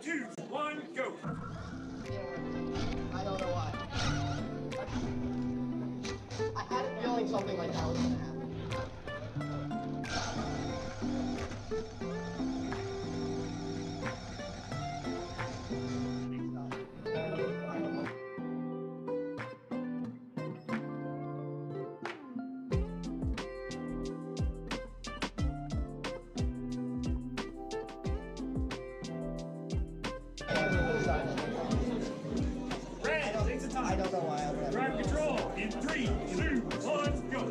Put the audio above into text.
2, 1, go. I don't know why. I had a feeling something like that was going to happen. Red, take some time. I don't know why. Grab control in 3, 2, 1, go.